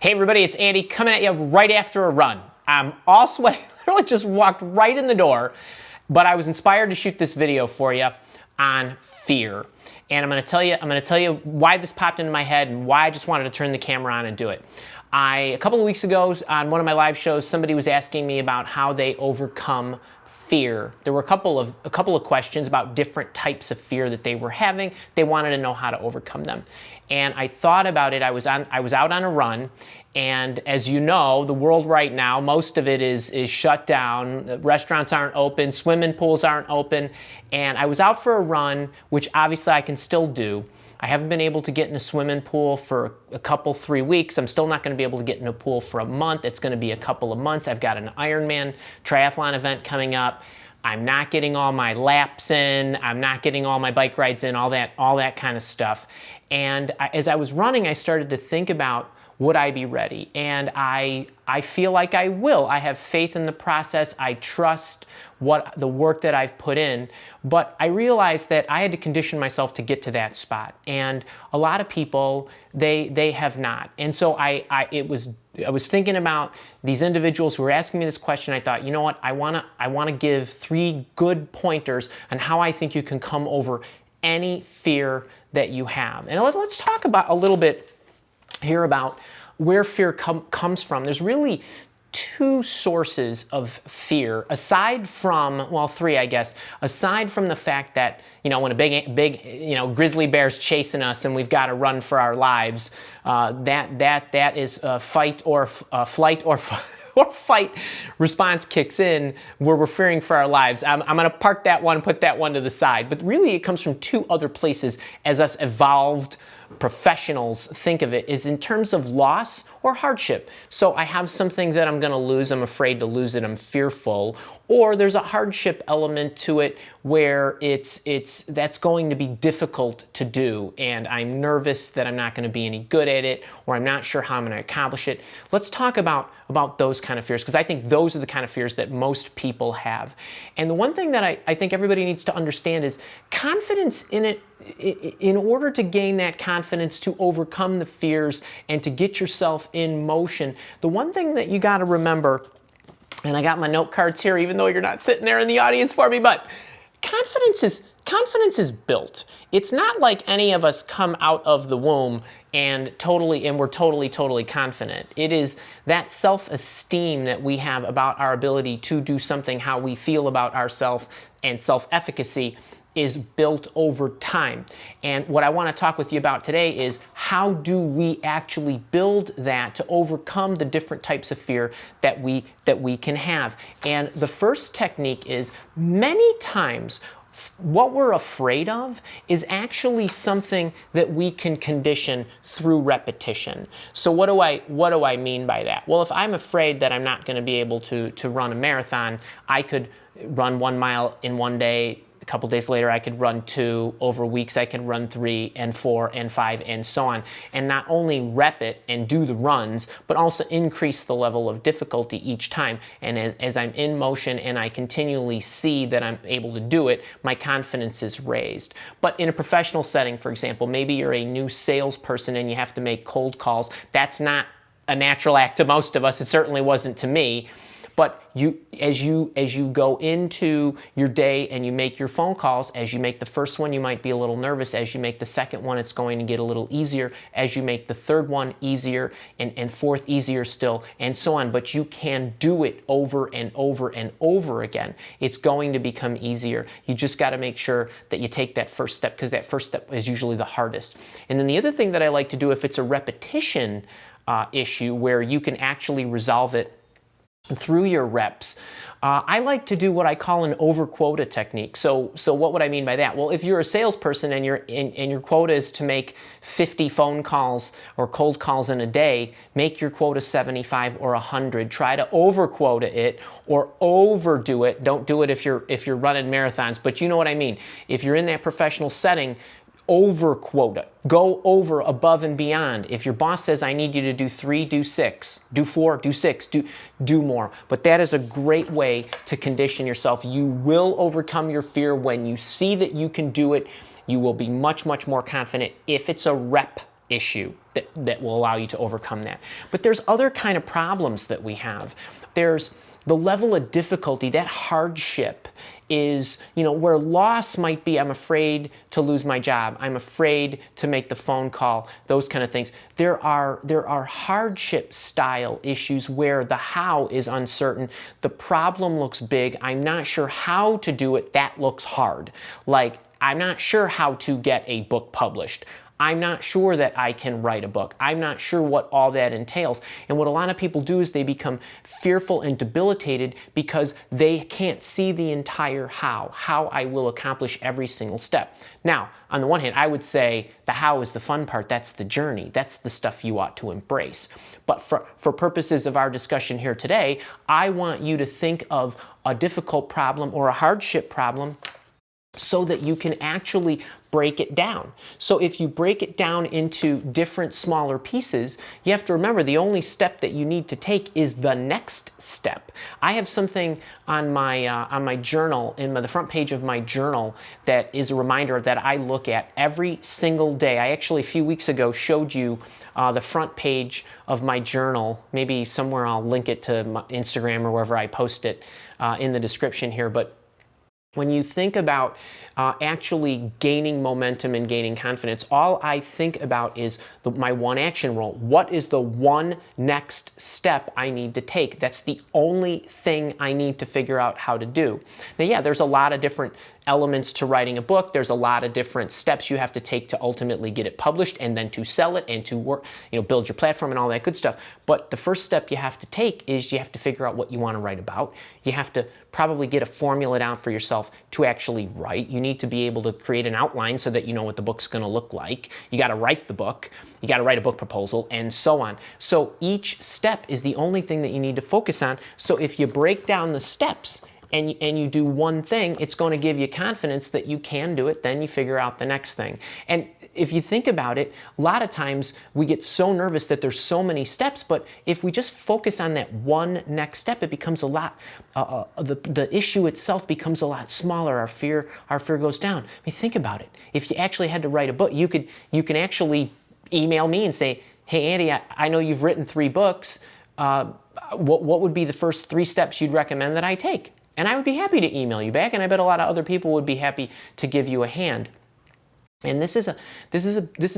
Hey everybody, it's Andy coming at you right after a run. I'm all sweaty, literally just walked right in the door, but I was inspired to shoot this video for you on fear. And I'm gonna tell you why this popped into my head and why I just wanted to turn the camera on and do it. A couple of weeks ago on one of my live shows, somebody was asking me about how they overcome fear. There were a couple of questions about different types of fear that they were having. They wanted to know how to overcome them. And I thought about it. I was out on a run, and as you know, the world right now, most of it is shut down. Restaurants aren't open, swimming pools aren't open, and I was out for a run, which obviously I can still do. I haven't been able to get in a swimming pool for a 3 weeks. I'm still not going to be able to get in a pool for a month. It's going to be a couple of months. I've got an Ironman triathlon event coming up. I'm not getting all my laps in. I'm not getting all my bike rides in, all that kind of stuff. And as I was running, I started to think about, would I be ready? And I feel like I will. I have faith in the process. I trust the work that I've put in. But I realized that I had to condition myself to get to that spot. And a lot of people, they have not. And so I was thinking about these individuals who were asking me this question. I thought, you know what? I wanna give 3 good pointers on how I think you can come over any fear that you have. And let's talk about a little bit here about where fear comes from. There's really 2 sources of fear, aside from, well, 3, I guess, aside from the fact that, you know, when a big grizzly bear's chasing us and we've got to run for our lives, that is fight or flight or fight response kicks in where we're fearing for our lives. I'm going to park that one, put that one to the side. But really it comes from 2 other places as us evolved professionals think of it, is in terms of loss or hardship. So I have something that I'm going to lose. I'm afraid to lose it. I'm fearful. Or there's a hardship element to it where that's going to be difficult to do, and I'm nervous that I'm not going to be any good at it, or I'm not sure how I'm going to accomplish it. Let's talk about those kind of fears, because I think those are the kind of fears that most people have. And the one thing that I think everybody needs to understand is confidence in it. In order to gain that confidence to overcome the fears and to get yourself in motion, the one thing that you got to remember, and I got my note cards here, even though you're not sitting there in the audience for me, but confidence is built. It's not like any of us come out of the womb and we're totally confident. It is that self-esteem that we have about our ability to do something, how we feel about ourselves, and self-efficacy is built over time. And what I want to talk with you about today is how do we actually build that to overcome the different types of fear that we can have. And the first technique is, many times what we're afraid of is actually something that we can condition through repetition. So what do I mean by that? Well, if I'm afraid that I'm not going to be able to run a marathon, I could run 1 mile in one day. A couple days later, I could run 2. Over weeks, I could run 3 and 4 and 5 and so on. And not only rep it and do the runs, but also increase the level of difficulty each time. And as I'm in motion and I continually see that I'm able to do it, my confidence is raised. But in a professional setting, for example, maybe you're a new salesperson and you have to make cold calls. That's not a natural act to most of us. It certainly wasn't to me. But as you go into your day and you make your phone calls, as you make the first one, you might be a little nervous. As you make the second one, it's going to get a little easier. As you make the third one easier, and fourth easier still, and so on. But you can do it over and over and over again. It's going to become easier. You just got to make sure that you take that first step, because that first step is usually the hardest. And then the other thing that I like to do, if it's a repetition issue where you can actually resolve it through your reps, I like to do what I call an over quota technique. So what would I mean by that? Well, if you're a salesperson and your quota is to make 50 phone calls or cold calls in a day, make your quota 75 or 100. Try to over quota it or overdo it. Don't do it if you're running marathons, but you know what I mean. If you're in that professional setting, over quota. Go over, above and beyond. If your boss says, I need you to do 3, do 6, do 4, do 6, do more. But that is a great way to condition yourself. You will overcome your fear when you see that you can do it. You will be much more confident if it's a rep issue that will allow you to overcome that. But there's other kind of problems that we have. There's the level of difficulty, that hardship is, where loss might be, I'm afraid to lose my job, I'm afraid to make the phone call, those kind of things. There are hardship style issues where the how is uncertain, the problem looks big, I'm not sure how to do it, that looks hard. Like, I'm not sure how to get a book published. I'm not sure that I can write a book. I'm not sure what all that entails. And what a lot of people do is they become fearful and debilitated because they can't see the entire how I will accomplish every single step. Now, on the one hand, I would say the how is the fun part. That's the journey. That's the stuff you ought to embrace. But for purposes of our discussion here today, I want you to think of a difficult problem or a hardship problem so that you can actually break it down. So if you break it down into different smaller pieces, you have to remember the only step that you need to take is the next step. I have something on my journal, the front page of my journal, that is a reminder that I look at every single day. I actually a few weeks ago showed you the front page of my journal. Maybe somewhere I'll link it to my Instagram or wherever I post it in the description here. But when you think about actually gaining momentum and gaining confidence, all I think about is my one action rule. What is the one next step I need to take? That's the only thing I need to figure out how to do. Now, yeah, there's a lot of different elements to writing a book. There's a lot of different steps you have to take to ultimately get it published and then to sell it and to work, build your platform and all that good stuff. But the first step you have to take is you have to figure out what you want to write about. You have to probably get a formula down for yourself to actually write. You need to be able to create an outline so that you know what the book's going to look like. You got to write the book. You got to write a book proposal and so on. So each step is the only thing that you need to focus on. So if you break down the steps and you do one thing, it's going to give you confidence that you can do it. Then you figure out the next thing. And if you think about it, a lot of times we get so nervous that there's so many steps, but if we just focus on that one next step, it becomes a lot, the issue itself becomes a lot smaller. Our fear goes down. I mean, think about it. If you actually had to write a book, you can actually email me and say, hey, Andy, I know you've written 3 books. What would be the first 3 steps you'd recommend that I take? And I would be happy to email you back, and I bet a lot of other people would be happy to give you a hand. And this is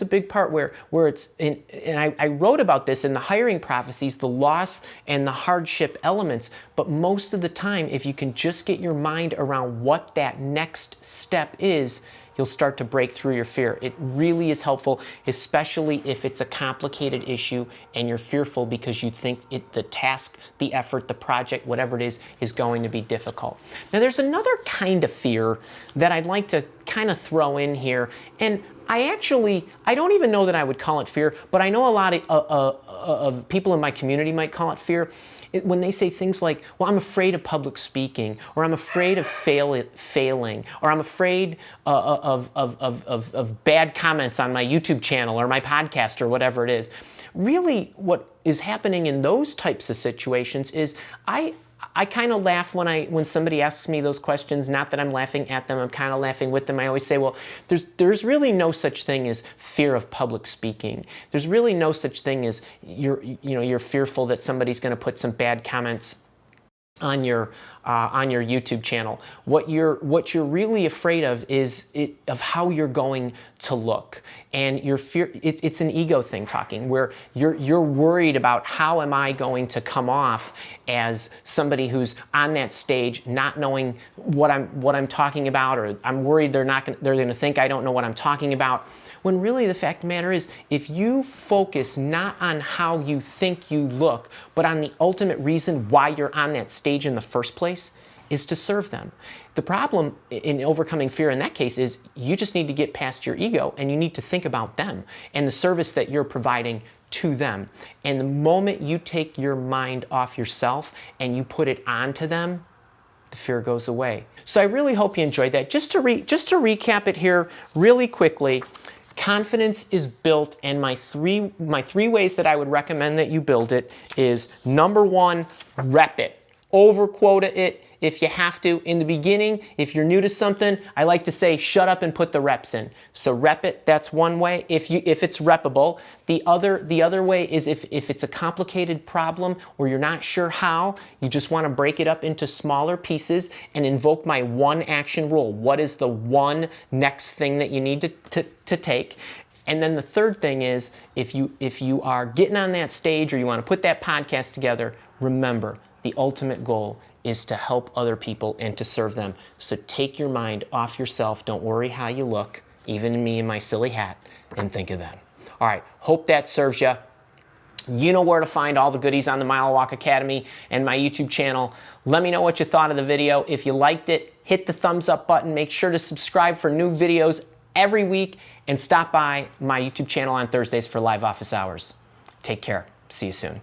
a big part where it's in, and I wrote about this in the hiring prophecies, the loss and the hardship elements. But most of the time, if you can just get your mind around what that next step is, you'll start to break through your fear. It really is helpful, especially if it's a complicated issue and you're fearful because you think the task, the effort, the project, whatever it is going to be difficult. Now, there's another kind of fear that I'd like to kind of throw in here, and I don't even know that I would call it fear, but I know a lot of people in my community might call it fear. When they say things like, well, I'm afraid of public speaking, or I'm afraid of failing, or I'm afraid of bad comments on my YouTube channel or my podcast or whatever it is. Really, what is happening in those types of situations is I kind of laugh when somebody asks me those questions. Not that I'm laughing at them, I'm kind of laughing with them. I always say, well, there's really no such thing as fear of public speaking. There's really no such thing as you're fearful that somebody's going to put some bad comments on your YouTube channel. What you're really afraid of is of how you're going to look, and your fear. It's an ego thing talking, where you're worried about how am I going to come off as somebody who's on that stage, not knowing what I'm talking about, or I'm worried they're going to think I don't know what I'm talking about. When really the fact of the matter is, if you focus not on how you think you look, but on the ultimate reason why you're on that stage in the first place, is to serve them. The problem in overcoming fear in that case is you just need to get past your ego and you need to think about them and the service that you're providing to them. And the moment you take your mind off yourself and you put it onto them, the fear goes away. So I really hope you enjoyed that. Just to recap it here really quickly. Confidence is built, and my three ways that I would recommend that you build it is, number 1, rep it. overquote it if you have to. In the beginning, if you're new to something, I like to say, shut up and put the reps in. So rep it, that's one way, if it's reppable. The other way is if it's a complicated problem or you're not sure how, you just want to break it up into smaller pieces and invoke my one action rule. What is the one next thing that you need to take? And then the third thing is, if you are getting on that stage or you want to put that podcast together, remember, the ultimate goal is to help other people and to serve them. So take your mind off yourself. Don't worry how you look, even me in my silly hat, and think of them. All right, hope that serves you. You know where to find all the goodies on the Mile Walk Academy and my YouTube channel. Let me know what you thought of the video. If you liked it, hit the thumbs up button. Make sure to subscribe for new videos every week, and stop by my YouTube channel on Thursdays for live office hours. Take care. See you soon.